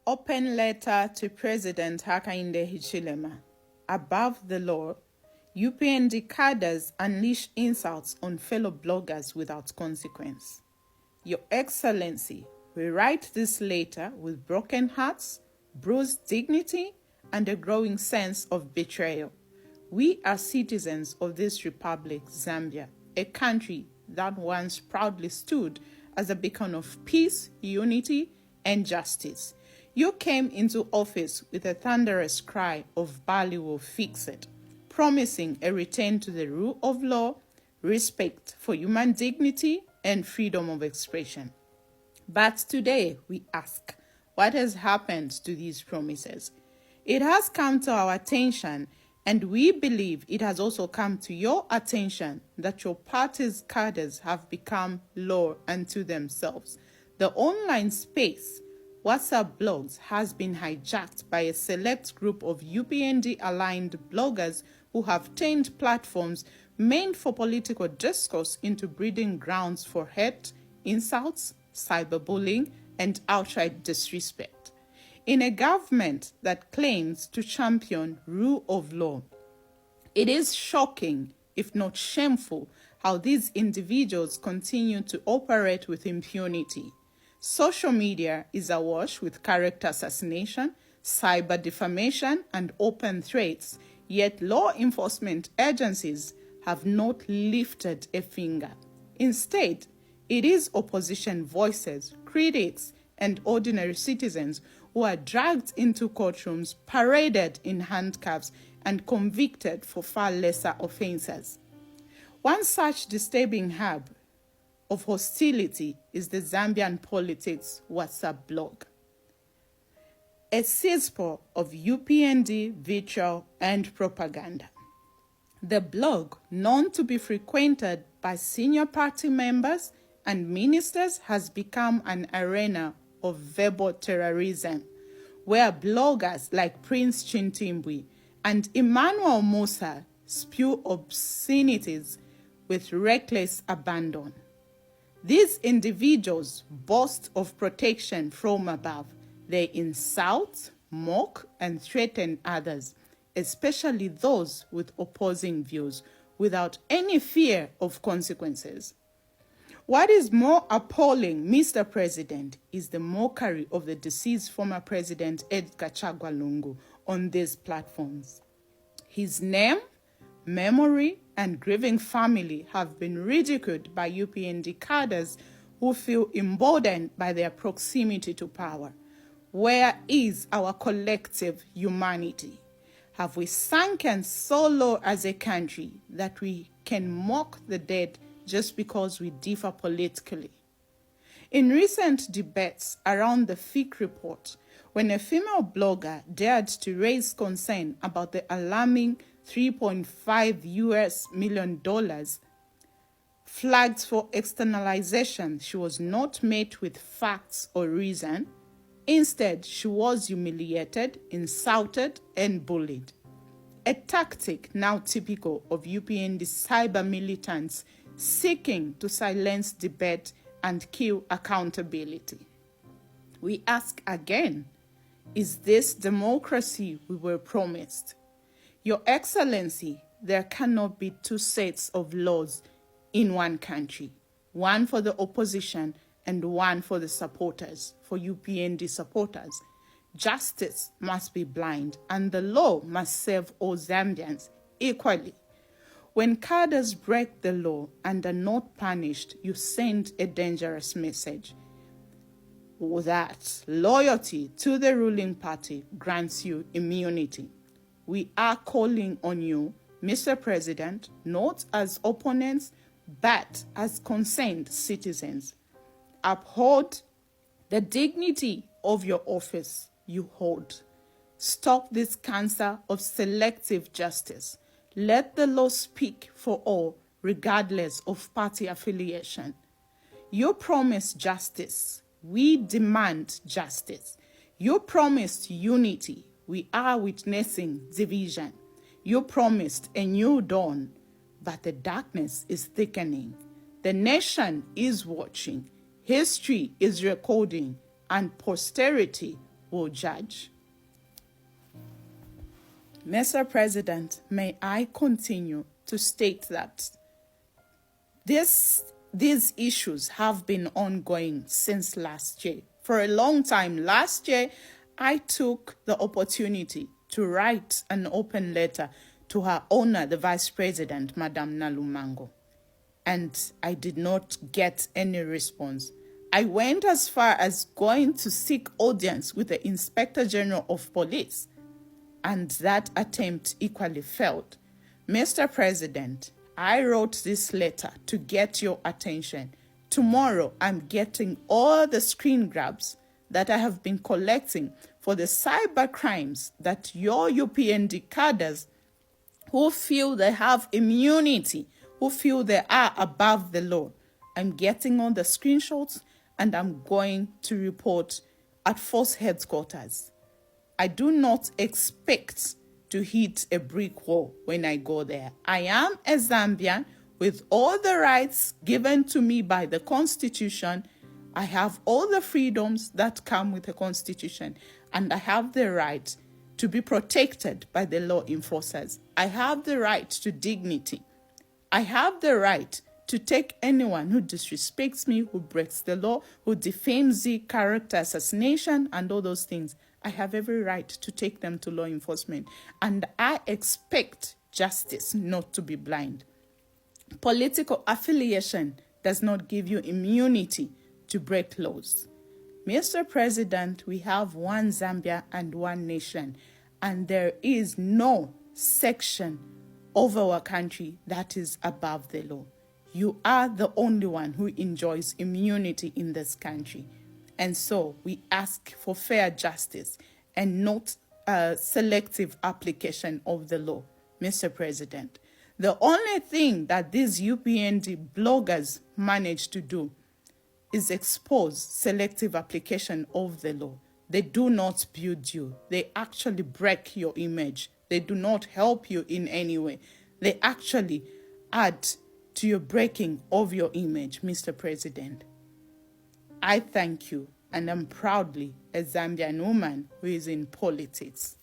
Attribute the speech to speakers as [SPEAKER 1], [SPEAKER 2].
[SPEAKER 1] Open letter to President Hakainde Hichilema. Above the law, UPND cadres unleash insults on fellow bloggers without consequence. Your Excellency, we write this letter with broken hearts, bruised dignity, and a growing sense of betrayal. We are citizens of this republic, Zambia, a country that once proudly stood as a beacon of peace, unity, and justice. You came into office with a thunderous cry of Bali will fix it, promising a return to the rule of law, respect for human dignity, and freedom of expression. But today we ask, what has happened to these promises? It has come to our attention, and we believe it has also come to your attention, that your party's cadres have become law unto themselves. The online space, WhatsApp blogs, has been hijacked by a select group of UPND-aligned bloggers who have turned platforms meant for political discourse into breeding grounds for hate, insults, cyberbullying, and outright disrespect. In a government that claims to champion rule of law, it is shocking, if not shameful, how these individuals continue to operate with impunity. Social media is awash with character assassination, cyber defamation, and open threats, yet law enforcement agencies have not lifted a finger. Instead, it is opposition voices, critics, and ordinary citizens who are dragged into courtrooms, paraded in handcuffs, and convicted for far lesser offenses. One such disturbing hub of hostility is the Zambian Politics WhatsApp blog, a cesspool of UPND, vitriol, and propaganda. The blog, known to be frequented by senior party members and ministers, has become an arena of verbal terrorism, where bloggers like Prince Chintimbwe and Emmanuel Musa spew obscenities with reckless abandon. These individuals boast of protection from above. They insult, mock, and threaten others, especially those with opposing views, without any fear of consequences. What is more appalling, Mr. President, is the mockery of the deceased former President Edgar Chagwa Lungu on these platforms. His name, memory, and grieving family have been ridiculed by UPND cadres who feel emboldened by their proximity to power. Where is our collective humanity? Have we sunken so low as a country that we can mock the dead just because we differ politically? In recent debates around the FIC report, when a female blogger dared to raise concern about the alarming $3.5 million flagged for externalization, she was not met with facts or reason. Instead, she was humiliated, insulted, and bullied. A tactic now typical of UPND cyber militants seeking to silence debate and kill accountability. We ask again, is this democracy we were promised? Your Excellency, there cannot be two sets of laws in one country, one for the opposition and one for the supporters, for UPND supporters. Justice must be blind, and the law must serve all Zambians equally. When cadres break the law and are not punished, you send a dangerous message that loyalty to the ruling party grants you immunity. We are calling on you, Mr. President, not as opponents, but as concerned citizens. Uphold the dignity of your office you hold. Stop this cancer of selective justice. Let the law speak for all, regardless of party affiliation. You promised justice. We demand justice. You promised unity. We are witnessing division. You promised a new dawn, but the darkness is thickening. The nation is watching. History is recording, and posterity will judge. Mr. President, may I continue to state that these issues have been ongoing since last year. For a long time last year, I took the opportunity to write an open letter to Her Honor, the Vice President, Madam Nalumango, and I did not get any response. I went as far as going to seek audience with the Inspector General of Police, and that attempt equally failed. Mr. President, I wrote this letter to get your attention. Tomorrow, I'm getting all the screen grabs that I have been collecting for the cyber crimes that your UPND cadres who feel they have immunity, who feel they are above the law. I'm getting all the screenshots and I'm going to report at Force Headquarters. I do not expect to hit a brick wall when I go there. I am a Zambian with all the rights given to me by the Constitution. I have all the freedoms that come with the Constitution, and I have the right to be protected by the law enforcers. I have the right to dignity. I have the right to take anyone who disrespects me, who breaks the law, who defames the character assassination and all those things. I have every right to take them to law enforcement. And I expect justice not to be blind. Political affiliation does not give you immunity to break laws. Mr. President, we have one Zambia and one nation, and there is no section of our country that is above the law. You are the only one who enjoys immunity in this country. And so we ask for fair justice and not a selective application of the law, Mr. President. The only thing that these UPND bloggers manage to do is expose selective application of the law. They do not build you. They actually break your image. They do not help you in any way. They actually add to your breaking of your image, Mr. President. I thank you, and I'm proudly a Zambian woman who is in politics.